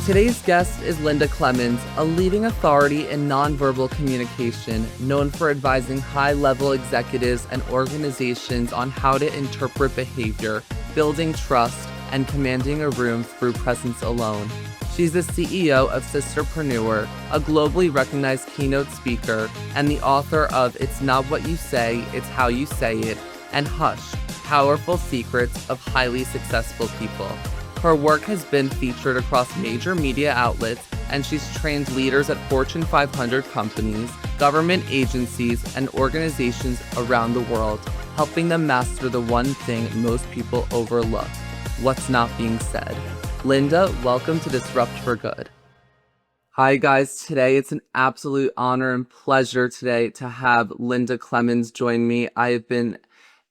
Today's guest is Linda Clemons, a leading authority in nonverbal communication, known for advising high-level executives and organizations on how to interpret behavior, building trust, and commanding a room through presence alone. She's the CEO of Sisterpreneur, a globally recognized keynote speaker, and the author of It's Not What You Say, It's How You Say It, and Hush, Powerful Secrets of Highly Successful People. Her work has been featured across major media outlets, and she's trained leaders at Fortune 500 companies, government agencies, and organizations around the world, helping them master the one thing most people overlook: what's not being said. Linda, welcome to Disrupt for Good. Hi guys, today it's an absolute honor and pleasure today to have Linda Clemons join me. I have been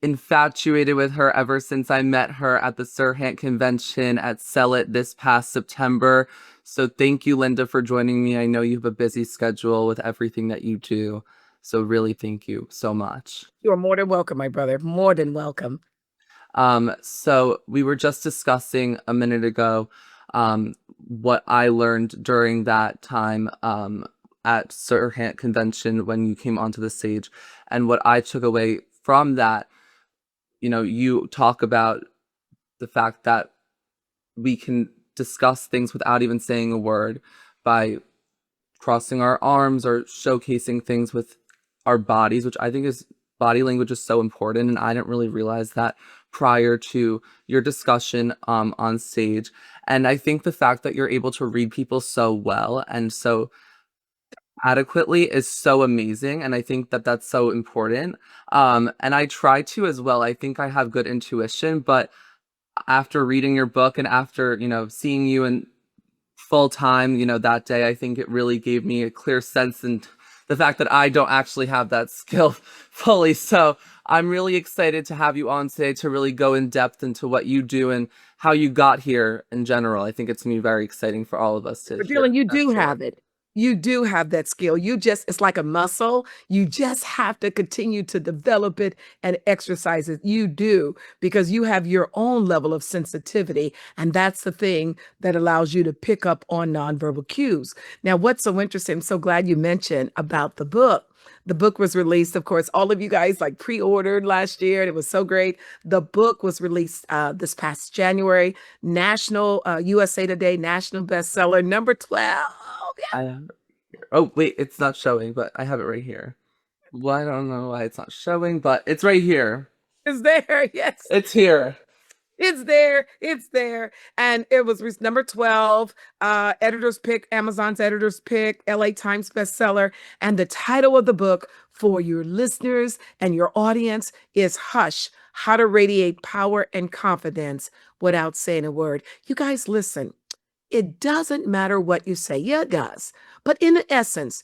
infatuated with her ever since I met her at the Sirhan convention at Sell It this past September. So thank you, Linda, for joining me. I know you have a busy schedule with everything that you do. So really thank you so much. You're more than welcome, my brother. More than welcome. So we were just discussing a minute ago what I learned during that time at Sirhan convention when you came onto the stage, and what I took away from that. You know, you talk about the fact that we can discuss things without even saying a word by crossing our arms or showcasing things with our bodies, which I think is body language is so important. And I didn't really realize that prior to your discussion on stage. And I think the fact that you're able to read people so well and so adequately is so amazing, and I think that that's so important. And I try to as well. I think I have good intuition, but after reading your book and after, seeing you in full time, that day, I think it really gave me a clear sense and the fact that I don't actually have that skill fully. So I'm really excited to have you on today to really go in depth into what you do and how you got here in general. I think it's going to be very exciting for all of us to But hear Dylan, you that do story. have it. You do have that skill. It's like a muscle. You just have to continue to develop it and exercise it. You do, because you have your own level of sensitivity. And that's the thing that allows you to pick up on nonverbal cues. Now, what's so interesting, I'm so glad you mentioned about the book. The book was released, of course, all of you guys pre-ordered last year, and it was so great. The book was released this past January, national USA Today national bestseller, number 12. Yeah. Oh, wait, it's not showing, but I have it right here. Well, I don't know why it's not showing, but it's right here. It's there. Yes. It's here. It's there. It's there. And it was number 12, editor's pick, Amazon's editor's pick, LA Times bestseller. And the title of the book for your listeners and your audience is Hush, How to Radiate Power and Confidence Without Saying a Word. You guys, listen, it doesn't matter what you say. Yeah, it does. But in essence,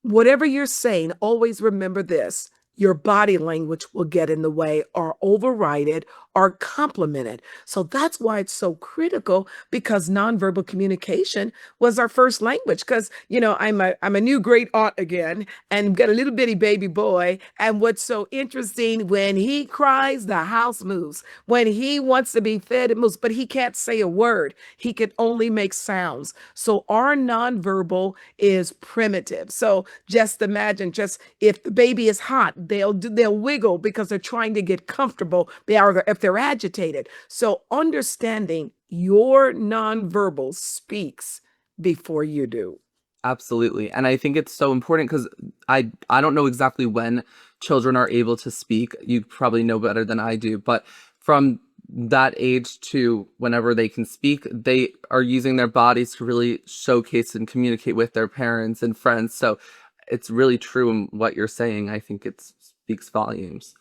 whatever you're saying, always remember this: your body language will get in the way or override it or complement it. So that's why it's so critical, because nonverbal communication was our first language. Because, I'm a new great aunt again and got a little bitty baby boy. And what's so interesting, when he cries, the house moves. When he wants to be fed, it moves, but he can't say a word. He can only make sounds. So our nonverbal is primitive. So just imagine, if the baby is hot, they'll wiggle because they're trying to get comfortable. If they're agitated. So understanding your nonverbal speaks before you do. Absolutely. And I think it's so important because I don't know exactly when children are able to speak. You probably know better than I do. But from that age to whenever they can speak, they are using their bodies to really showcase and communicate with their parents and friends. So it's really true in what you're saying. I think it speaks volumes.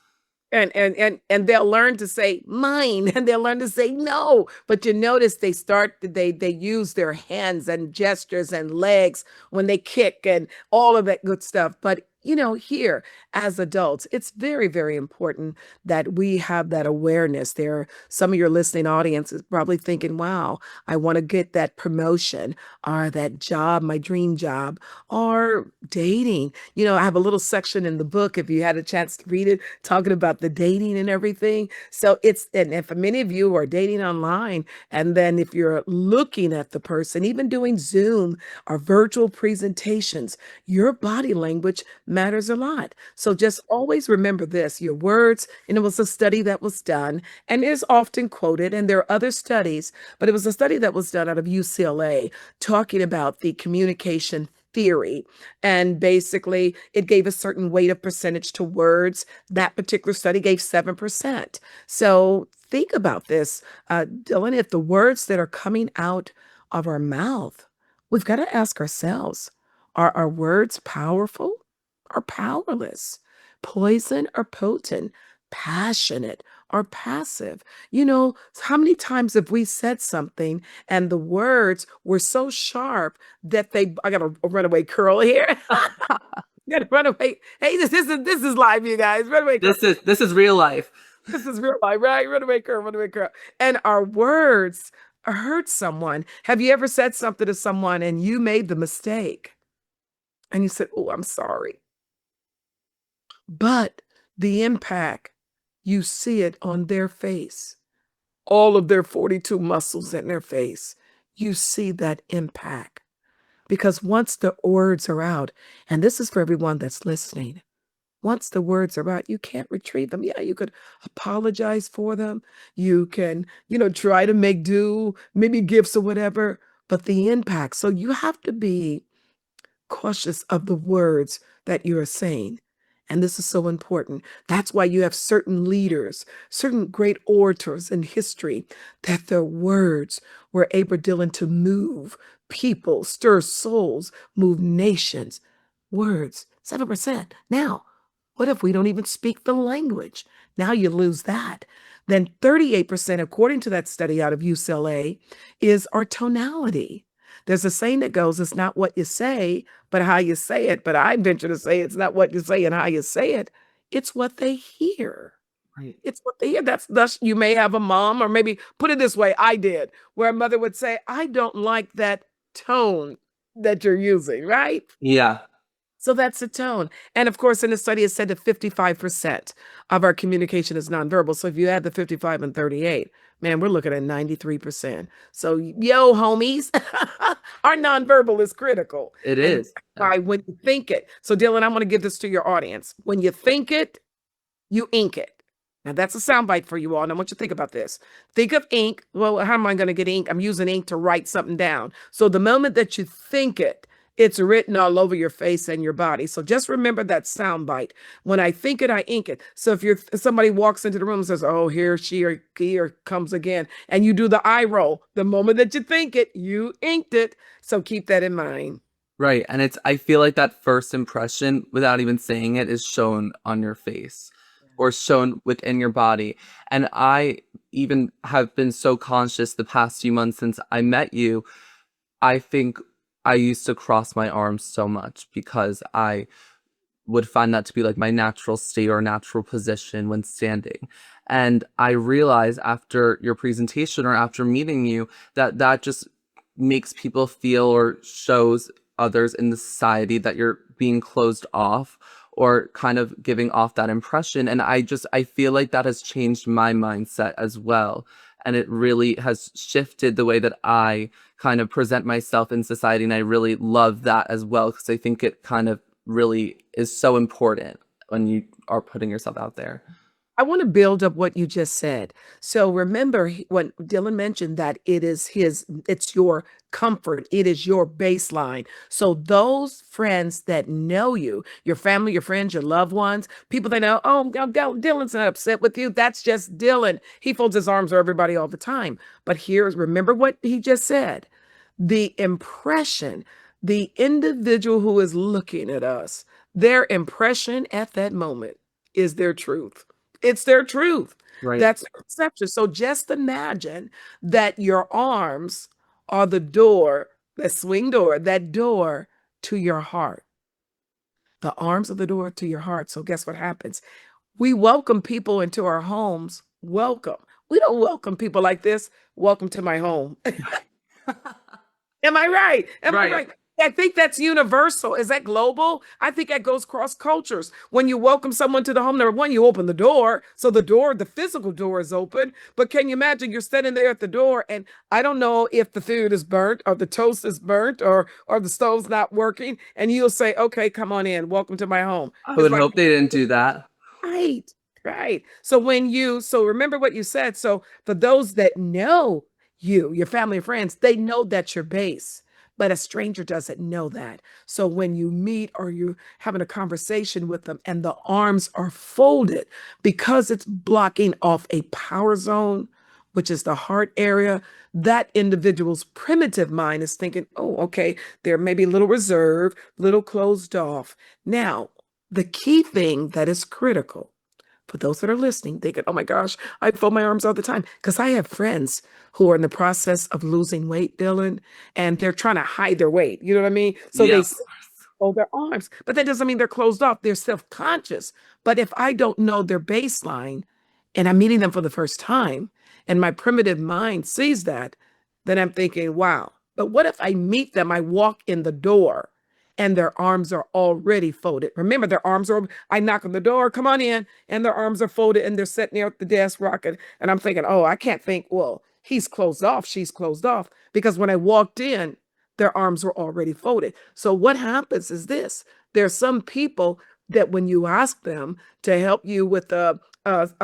And they'll learn to say mine, and they'll learn to say no. But you notice they use their hands and gestures and legs when they kick and all of that good stuff. But here as adults, it's very, very important that we have that awareness. There, some of your listening audience is probably thinking, wow, I want to get that promotion or that job, my dream job, or dating. I have a little section in the book, if you had a chance to read it, talking about the dating and everything. So and if many of you are dating online, and then if you're looking at the person, even doing Zoom or virtual presentations, your body language matters a lot. So just always remember this, your words, and it was a study that was done and is often quoted, and there are other studies, but it was a study that was done out of UCLA talking about the communication theory. And basically, it gave a certain weight of percentage to words. That particular study gave 7%. So think about this, Dylan, if the words that are coming out of our mouth, we've got to ask ourselves, are our words powerful or powerless? Poison or potent? Passionate or passive? How many times have we said something and the words were so sharp that I got a runaway curl here. Got a runaway. Hey, this is live, you guys. Runaway curl. This is real life. This is real life, right? Runaway curl, runaway curl. And our words hurt someone. Have you ever said something to someone and you made the mistake and you said, "Oh, I'm sorry," but the impact, you see it on their face, all of their 42 muscles in their face. You see that impact because once the words are out, and this is for everyone that's listening, once the words are out, you can't retrieve them. Yeah, you could apologize for them. You can, try to make do, maybe gifts or whatever, but the impact. So you have to be cautious of the words that you're saying. And this is so important. That's why you have certain leaders, certain great orators in history, that their words were able, Dylan, to move people, stir souls, move nations. Words, 7%. Now, what if we don't even speak the language? Now you lose that. Then 38%, according to that study out of UCLA, is our tonality. There's a saying that goes, it's not what you say, but how you say it. But I venture to say it's not what you say and how you say it. It's what they hear. Right. It's what they hear. That's thus you may have a mom, or maybe put it this way, I did, where a mother would say, I don't like that tone that you're using, right? Yeah. So that's the tone. And of course, in the study, it said that 55% of our communication is nonverbal. So if you add the 55 and 38, man, we're looking at 93%. So, yo, homies, our nonverbal is critical. It And is. why when you think it. So, Dylan, I'm going to give this to your audience. When you think it, you ink it. Now, that's a soundbite for you all. And I want you to think about this. Think of ink. Well, how am I going to get ink? I'm using ink to write something down. So the moment that you think it, it's written all over your face and your body. So just remember that soundbite. When I think it, I ink it. So if somebody walks into the room and says, oh, here she or he or comes again, and you do the eye roll, the moment that you think it, you inked it. So keep that in mind. Right. And I feel like that first impression, without even saying it, is shown on your face or shown within your body. And I even have been so conscious the past few months since I met you. I think I used to cross my arms so much because I would find that to be like my natural state or natural position when standing. And I realized after your presentation or after meeting you that just makes people feel or shows others in the society that you're being closed off or kind of giving off that impression. And I feel like that has changed my mindset as well. And it really has shifted the way that I kind of present myself in society. And I really love that as well, because I think it kind of really is so important when you are putting yourself out there. I want to build up what you just said. So remember when Dylan mentioned that it's your comfort, it is your baseline. So those friends that know you, your family, your friends, your loved ones, people they know, oh, Dylan's not upset with you. That's just Dylan. He folds his arms over everybody all the time. But remember what he just said. The impression, the individual who is looking at us, their impression at that moment is their truth. It's their truth. Right. That's their perception. So just imagine that your arms are the door, the swing door, that door to your heart. The arms are the door to your heart. So guess what happens? We welcome people into our homes. Welcome. We don't welcome people like this. Welcome to my home. Am I right? Am I Right. right? I think that's universal. Is that global? I think that goes cross cultures. When you welcome someone to the home, number one, you open the door. So the door, the physical door is open. But can you imagine you're standing there at the door and I don't know if the food is burnt or the toast is burnt or the stove's not working. And you'll say, okay, come on in. Welcome to my home. I It's would like, hope they didn't do that. right, right. So remember what you said. So for those that know you, your family and friends, they know that's your base, but a stranger doesn't know that. So when you meet or you're having a conversation with them and the arms are folded because it's blocking off a power zone, which is the heart area, that individual's primitive mind is thinking, oh, okay, they're maybe a little reserved, little closed off. Now, the key thing that is critical for those that are listening, thinking, oh my gosh, I fold my arms all the time. Because I have friends who are in the process of losing weight, Dylan, and they're trying to hide their weight. You know what I mean? So they Yep. fold their arms, but that doesn't mean they're closed off. They're self-conscious. But if I don't know their baseline and I'm meeting them for the first time and my primitive mind sees that, then I'm thinking, wow. But what if I meet them, I walk in the door and their arms are already folded? Remember, their arms are, I knock on the door, come on in, and their arms are folded and they're sitting there at the desk rocking. And I'm thinking, oh, I can't think, well, he's closed off, she's closed off. Because when I walked in, their arms were already folded. So what happens is this: there's some people that when you ask them to help you with a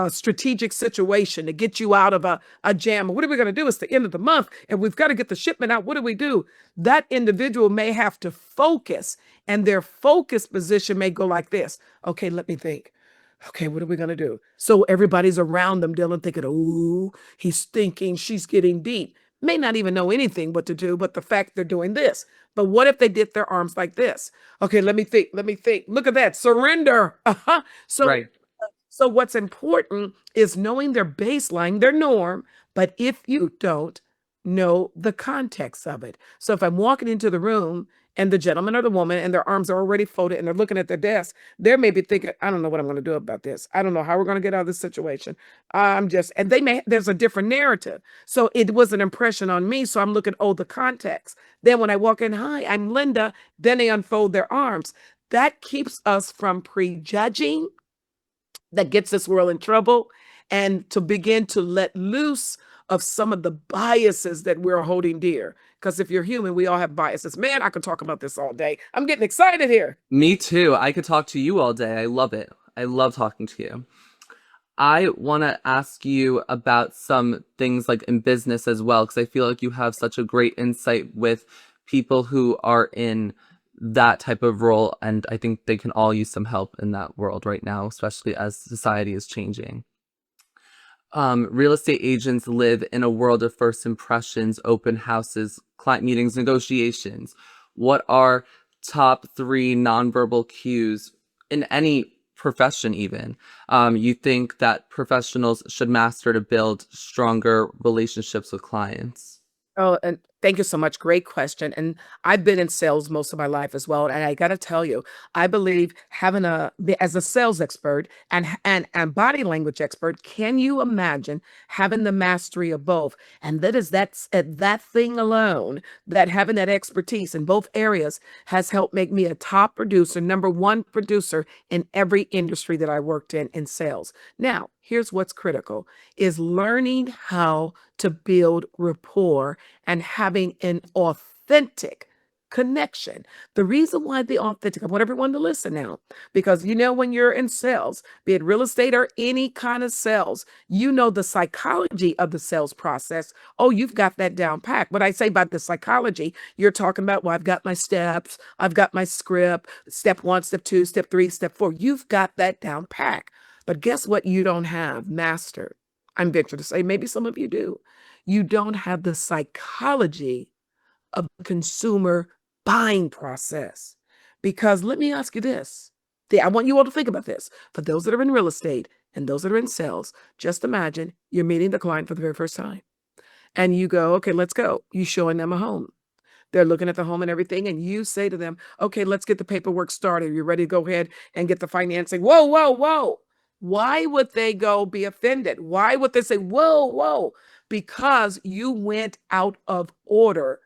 strategic situation to get you out of a jam, what are we going to do? It's the end of the month and we've got to get the shipment out. What do we do? That individual may have to focus, and their focus position may go like this. Okay, let me think. Okay, what are we going to do? So everybody's around them, Dylan, thinking, oh, he's thinking, she's getting deep. May not even know anything what to do, but the fact they're doing this. But what if they did their arms like this? Okay, let me think. Let me think. Look at that. Surrender. Uh-huh. So Right. so what's important is knowing their baseline, their norm, but if you don't know the context of it. So if I'm walking into the room and the gentleman or the woman and their arms are already folded and they're looking at their desk, they're maybe thinking, I don't know what I'm going to do about this. I don't know how we're going to get out of this situation. And there's a different narrative. So it was an impression on me. So I'm looking, oh, the context. Then when I walk in, hi, I'm Linda, then they unfold their arms. That keeps us from prejudging, that gets this world in trouble, and to begin to let loose of some of the biases that we're holding dear. Because if you're human, we all have biases. Man, I could talk about this all day. I'm getting excited here. Me too. I could talk to you all day. I love it. I love talking to you. I want to ask you about some things like in business as well, because I feel like you have such a great insight with people who are in that type of role. And I think they can all use some help in that world right now, especially as society is changing. Real estate agents live in a world of first impressions, open houses, client meetings, negotiations. What are top three nonverbal cues in any profession, even? You think that professionals should master to build stronger relationships with clients? Oh, and thank you so much. Great question. And I've been in sales most of my life as well. And I got to tell you, I believe as a sales expert and body language expert, can you imagine having the mastery of both? And that thing alone, that having that expertise in both areas has helped make me a top producer, number one producer in every industry that I worked in sales. Now, here's what's critical is learning how to build rapport and having an authentic connection. The reason why the authentic, I want everyone to listen now, because when you're in sales, be it real estate or any kind of sales, you know the psychology of the sales process. Oh, you've got that down pat. What I say about the psychology, you're talking about, well, I've got my steps, I've got my script, step one, step two, step three, step four. You've got that down pat. But guess what you don't have mastered? I'm venture to say, maybe some of you do. You don't have the psychology of the consumer buying process. Because let me ask you this. I want you all to think about this. For those that are in real estate and those that are in sales, just imagine you're meeting the client for the very first time. And you go, okay, let's go. You're showing them a home. They're looking at the home and everything, and you say to them, okay, let's get the paperwork started. You're ready to go ahead and get the financing. Whoa, whoa, whoa. Why would they go be offended? Why would they say, whoa, whoa? Because you went out of order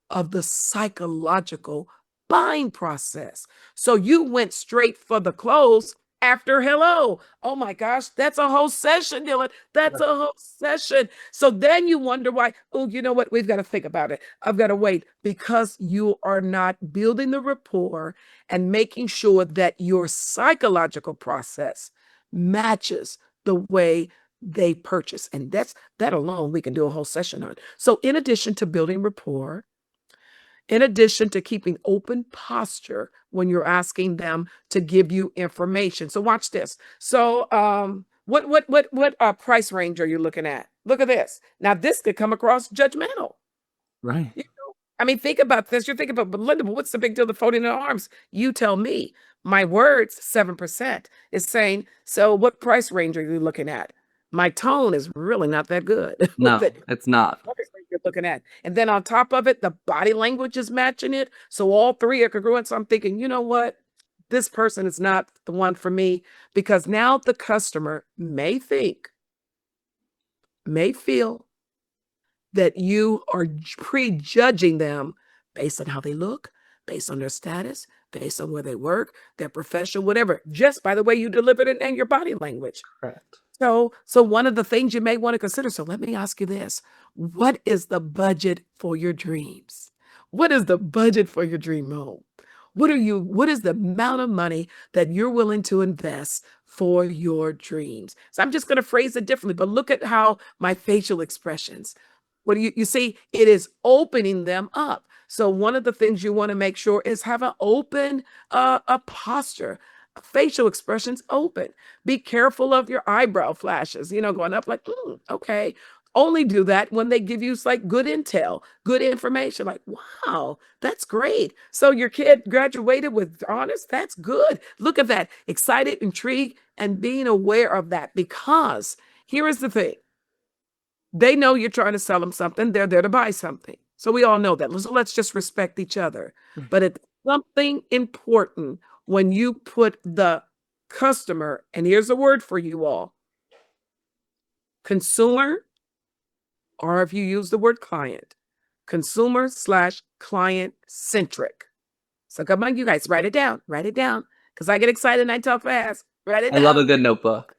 of the psychological buying process. So you went straight for the close after hello. Oh my gosh, that's a whole session, Dylan. That's a whole session. So then you wonder why, oh, you know what? We've got to think about it. I've got to wait because you are not building the rapport and making sure that your psychological process matches the way they purchase. And that alone we can do a whole session on. So in addition to building rapport, in addition to keeping open posture when you're asking them to give you information. So watch this. So what price range are you looking at? Look at this. Now this could come across judgmental. Right. You know, I mean, think about this. You're thinking about, but Linda, what's the big deal of folding the arms? You tell me. My words, 7%, is saying, so what price range are you looking at? My tone is really not that good with No, it. it's not. Price range you're looking at. And then on top of it, the body language is matching it. So all three are congruent. So I'm thinking, you know what? This person is not the one for me because now the customer may think, may feel that you are prejudging them based on how they look, based on their status, based on where they work, their profession, whatever, just by the way you delivered it and your body language. Correct. So one of the things you may want to consider, so let me ask you this. What is the budget for your dreams? What is the budget for your dream home? What is the amount of money that you're willing to invest for your dreams? So I'm just going to phrase it differently, but look at how my facial expressions, what do you see? It is opening them up. So one of the things you want to make sure is have an open a posture, facial expressions open. Be careful of your eyebrow flashes, going up like, okay. Only do that when they give you like good intel, good information, like, wow, that's great. So your kid graduated with honors. That's good. Look at that. Excited, intrigued, and being aware of that because here is the thing. They know you're trying to sell them something. They're there to buy something. So we all know that. So let's just respect each other. But it's something important when you put the customer, and here's a word for you all, consumer, or if you use the word client, consumer/client centric. So come on, you guys, write it down, because I get excited and I talk fast. Write it I love down. a good notebook.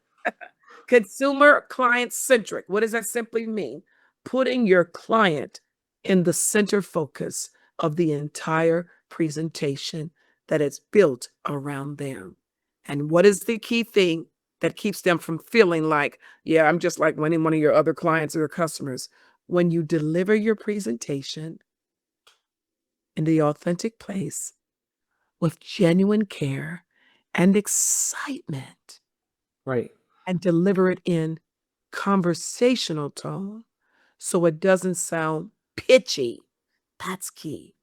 Consumer client centric. What does that simply mean? Putting your client in the center focus of the entire presentation that is built around them. And what is the key thing that keeps them from feeling like, yeah, I'm just like one of your other clients or customers? When you deliver your presentation in the authentic place with genuine care and excitement, Right. and deliver it in conversational tone so it doesn't sound pitchy. That's key.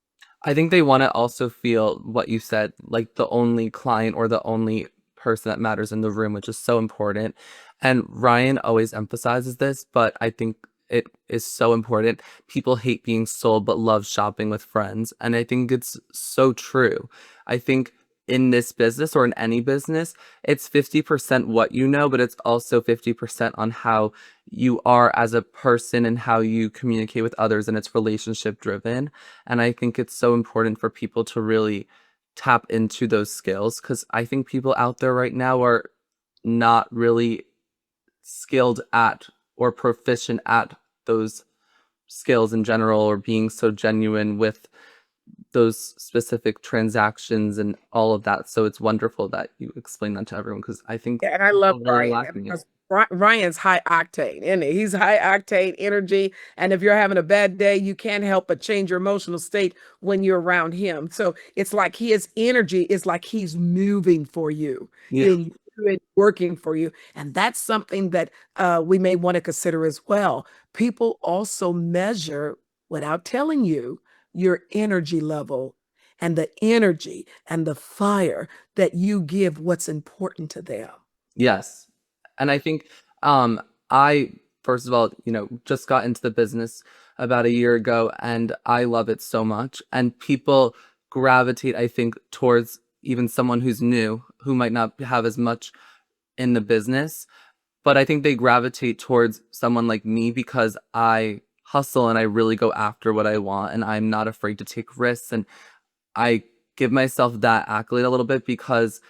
I think they want to also feel what you said, like the only client or the only person that matters in the room, which is so important. And Ryan always emphasizes this, but I think it is so important. People hate being sold, but love shopping with friends. And I think it's so true. I think in this business or in any business, it's 50% what you know, but it's also 50% on how you are as a person and how you communicate with others, and it's relationship driven. And I think it's so important for people to really tap into those skills because I think people out there right now are not really skilled at or proficient at those skills in general or being so genuine with those specific transactions and all of that. So it's wonderful that you explain that to everyone because I think Yeah, and I love people are Ryan lacking it. because Ryan's high octane, isn't he? He's high octane energy. And if you're having a bad day, you can't help but change your emotional state when you're around him. So it's like his energy is like he's moving for you, Yeah. in you and working for you. And that's something that we may want to consider as well. People also measure, without telling you, your energy level and the energy and the fire that you give what's important to them. Yes. And I think I first of all, just got into the business about a year ago and I love it so much. And people gravitate, I think, towards even someone who's new, who might not have as much in the business. But I think they gravitate towards someone like me because I hustle and I really go after what I want and I'm not afraid to take risks. And I give myself that accolade a little bit because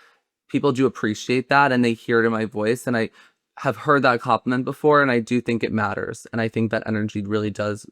people do appreciate that and they hear it in my voice. And I have heard that compliment before and I do think it matters. And I think that energy really does,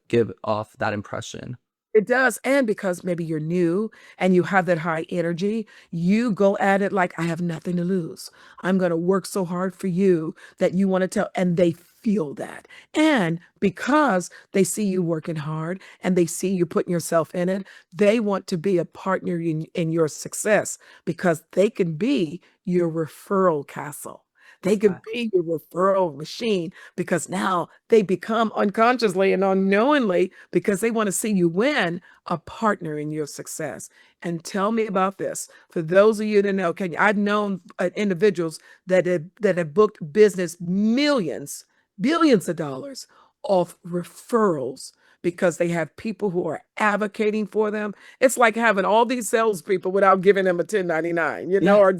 give off that impression. It does, and because maybe you're new and you have that high energy, you go at it like, "I have nothing to lose. I'm gonna work so hard for you," that you wanna tell, and they feel that. And because they see you working hard and they see you putting yourself in it, they want to be a partner in your success because they can be your referral castle. They can Right. be your referral machine because now they become unconsciously and unknowingly, because they want to see you win, a partner in your success. And tell me about this. For those of you that know, I've known individuals that have booked business millions, billions of dollars off referrals because they have people who are advocating for them. It's like having all these salespeople without giving them a 1099, Yeah. or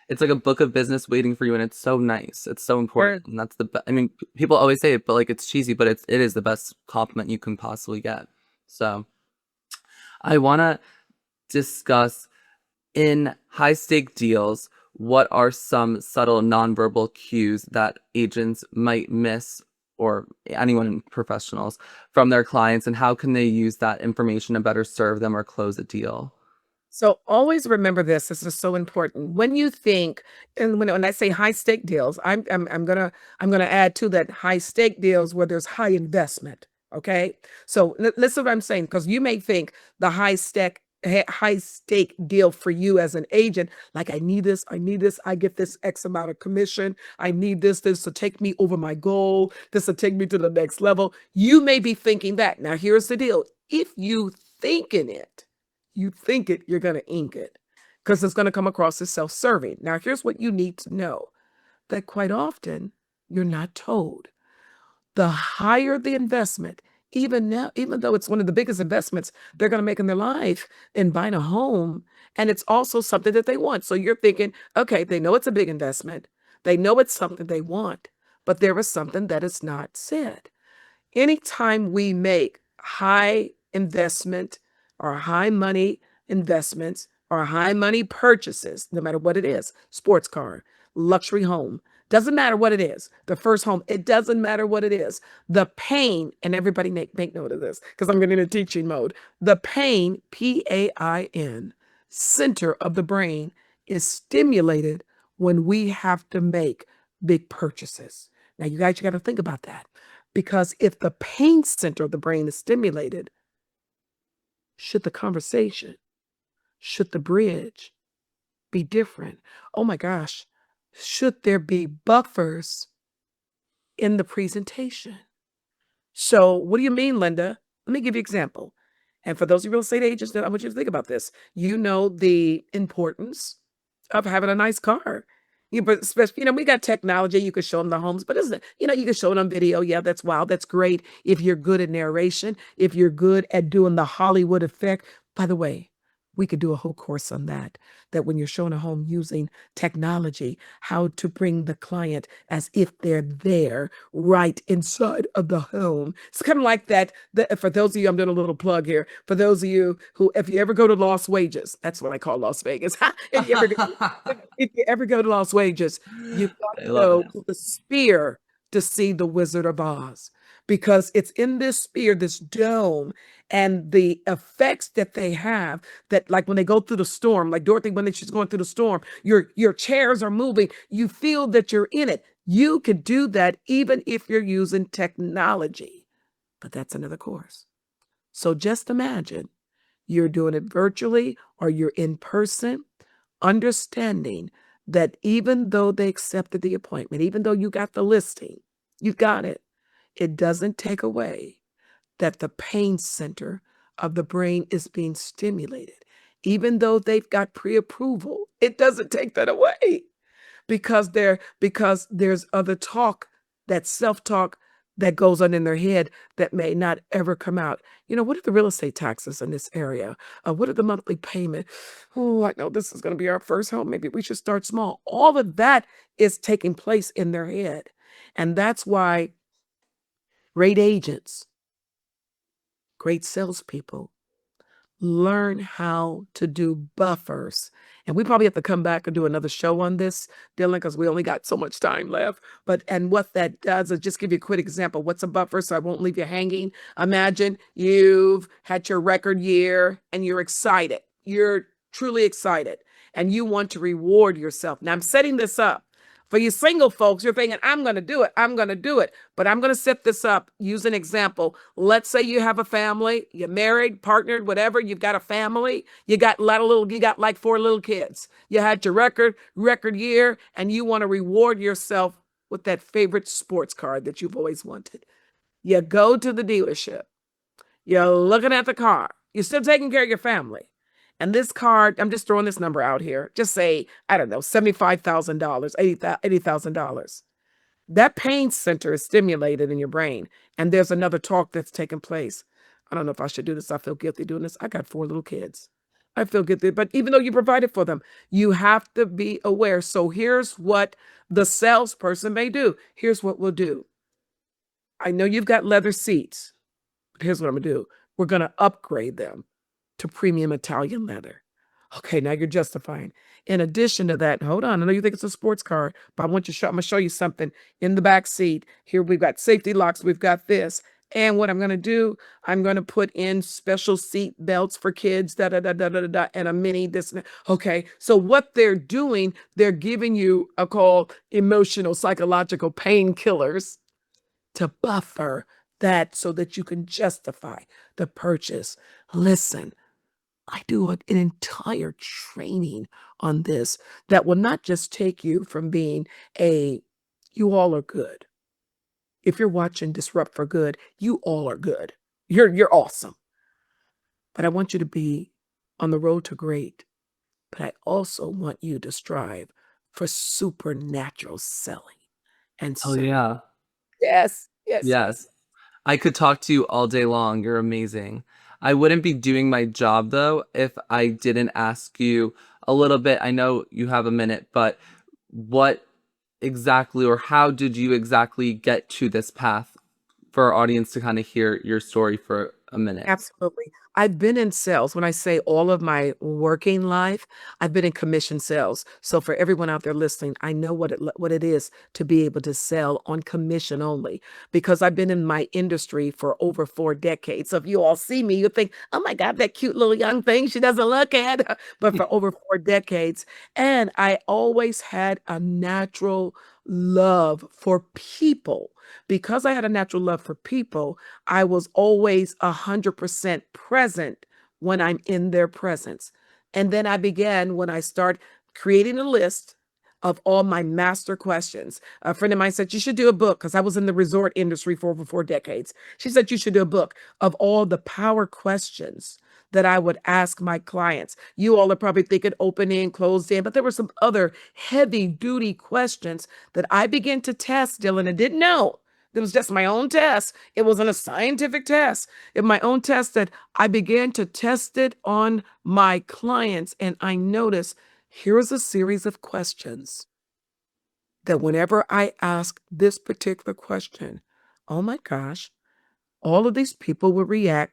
It's like a book of business waiting for you, and it's so nice. It's so important, or and that's I mean, people always say it, but like it's cheesy, but it is the best compliment you can possibly get. So I want to discuss in high stake deals, what are some subtle nonverbal cues that agents might miss or anyone in professionals from their clients, and how can they use that information to better serve them or close a deal? So always remember this. This is so important. When you think, and when I say high stake deals, I'm gonna add to that high stake deals where there's high investment. Okay. So listen what I'm saying, because you may think the high stake deal for you as an agent, like I need this, I get this X amount of commission, I need this will take me over my goal, this will take me to the next level. You may be thinking that. Now here's the deal. If you think it, you're going to ink it because it's going to come across as self serving. Now, here's what you need to know, that quite often you're not told. The higher the investment, even now, even though it's one of the biggest investments they're going to make in their life in buying a home, and it's also something that they want. So you're thinking, okay, they know it's a big investment, they know it's something they want, but there is something that is not said. Anytime we make high investment or high money investments or high money purchases, no matter what it is, sports car, luxury home, doesn't matter what it is, the first home, it doesn't matter what it is. The pain, and everybody make note of this because I'm getting into teaching mode. The pain, PAIN, center of the brain, is stimulated when we have to make big purchases. Now, you guys, you got to think about that. Because if the pain center of the brain is stimulated, should the conversation, should the bridge be different? Oh my gosh, should there be buffers in the presentation? So, what do you mean, Linda? Let me give you an example. And for those of you real estate agents, I want you to think about this. You know the importance of having a nice car. But especially, we got technology. You could show them the homes, but isn't it? You can show it on video. Yeah, that's wow. That's great if you're good at narration, if you're good at doing the Hollywood effect. By the way, we could do a whole course on that. That when you're showing a home using technology, how to bring the client as if they're there right inside of the home. It's kind of like that. For those of you, I'm doing a little plug here. For those of you who, if you ever go to Las Wages, that's what I call Las Vegas. If you ever go to Las Vegas, you got I to love go it. to the Sphere to see the Wizard of Oz, because it's in this sphere, this dome, and the effects that they have, that like when they go through the storm, like Dorothy, when she's going through the storm, your chairs are moving, you feel that you're in it. You could do that even if you're using technology, but that's another course. So just imagine you're doing it virtually or you're in person, understanding that even though they accepted the appointment, even though you got the listing, you got it, it doesn't take away that the pain center of the brain is being stimulated. Even though they've got pre-approval, it doesn't take that away, because there's other talk that self-talk that goes on in their head that may not ever come out. What are the real estate taxes in this area? What are the monthly payment? Oh, I know this is going to be our first home. Maybe we should start small. All of that is taking place in their head. And that's why great agents, great salespeople, learn how to do buffers. And we probably have to come back and do another show on this, Dylan, because we only got so much time left. And what that does is just give you a quick example. What's a buffer? So I won't leave you hanging. Imagine you've had your record year and you're excited. You're truly excited and you want to reward yourself. Now I'm setting this up. For you single folks, you're thinking, I'm going to do it. I'm going to do it. But I'm going to set this up. Use an example. Let's say you have a family, you're married, partnered, whatever. You've got a family. You got like 4 little kids. You had your record year, and you want to reward yourself with that favorite sports car that you've always wanted. You go to the dealership. You're looking at the car. You're still taking care of your family. And this card, I'm just throwing this number out here. Just say, I don't know, $75,000, $80,000. That pain center is stimulated in your brain. And there's another talk that's taking place. I don't know if I should do this. I feel guilty doing this. I got 4 little kids. I feel guilty. But even though you provided for them, you have to be aware. So here's what the salesperson may do. Here's what we'll do. I know you've got leather seats. But here's what I'm going to do. We're going to upgrade them to premium Italian leather. Okay, now you're justifying. In addition to that, hold on. I know you think it's a sports car, but I'm going to show you something in the back seat. Here we've got safety locks. We've got this. And what I'm going to do, I'm going to put in special seat belts for kids, and a mini this. Okay, so what they're doing, they're giving you a call emotional, psychological painkillers to buffer that so that you can justify the purchase. Listen, I do an entire training on this that will not just take you from being you all are good. If you're watching Disrupt for Good, you all are good. You're awesome. But I want you to be on the road to great. But I also want you to strive for supernatural selling and Oh, service. yeah. Yes, yes, yes. Yes. I could talk to you all day long. You're amazing. I wouldn't be doing my job, though, if I didn't ask you a little bit. I know you have a minute, but what exactly, or how did you exactly get to this path for our audience to kind of hear your story for a minute? Absolutely. I've been in sales. When I say all of my working life, I've been in commission sales. So for everyone out there listening, I know what it is to be able to sell on commission only, because I've been in my industry for over 4 decades. So if you all see me, you think, oh my God, that cute little young thing she doesn't look at, but for over 4 decades. And I always had a natural love for people. Because I had a natural love for people, I was always 100% present when I'm in their presence. And then I began when I start creating a list of all my master questions. A friend of mine said, you should do a book, because I was in the resort industry for over 4 decades. She said, you should do a book of all the power questions that I would ask my clients. You all are probably thinking open end, closed end, but there were some other heavy duty questions that I began to test, Dylan, and didn't know. It was just my own test. It wasn't a scientific test. It my own test that I began to test it on my clients. And I noticed here is a series of questions that whenever I ask this particular question, oh my gosh, all of these people would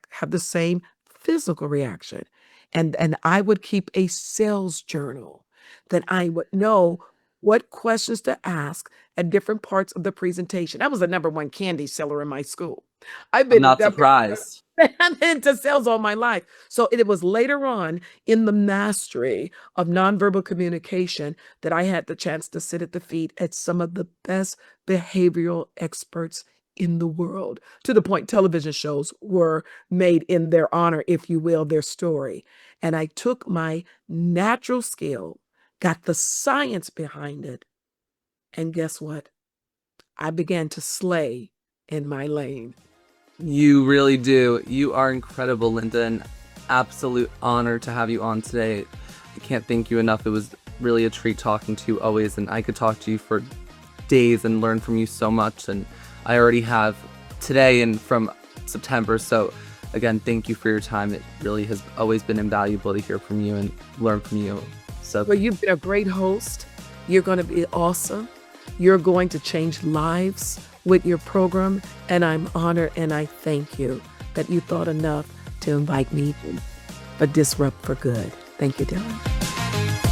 have the same physical reaction. And I would keep a sales journal that I would know what questions to ask at different parts of the presentation. I was the number 1 candy seller in my school. I've I'm been, not I've surprised. been into sales all my life. So it was later on in the mastery of nonverbal communication that I had the chance to sit at the feet at some of the best behavioral experts in the world, to the point television shows were made in their honor, if you will, their story. And I took my natural skill, got the science behind it, and guess what? I began to slay in my lane. You really do. You are incredible, Linda. An absolute honor to have you on today. I can't thank you enough. It was really a treat talking to you always, and I could talk to you for days and learn from you so much. And I already have today and from September. So again, thank you for your time. It really has always been invaluable to hear from you and learn from you. So Well, you've been a great host. You're going to be awesome. You're going to change lives with your program. And I'm honored and I thank you that you thought enough to invite me for Disrupt for Good. Thank you, Dylan.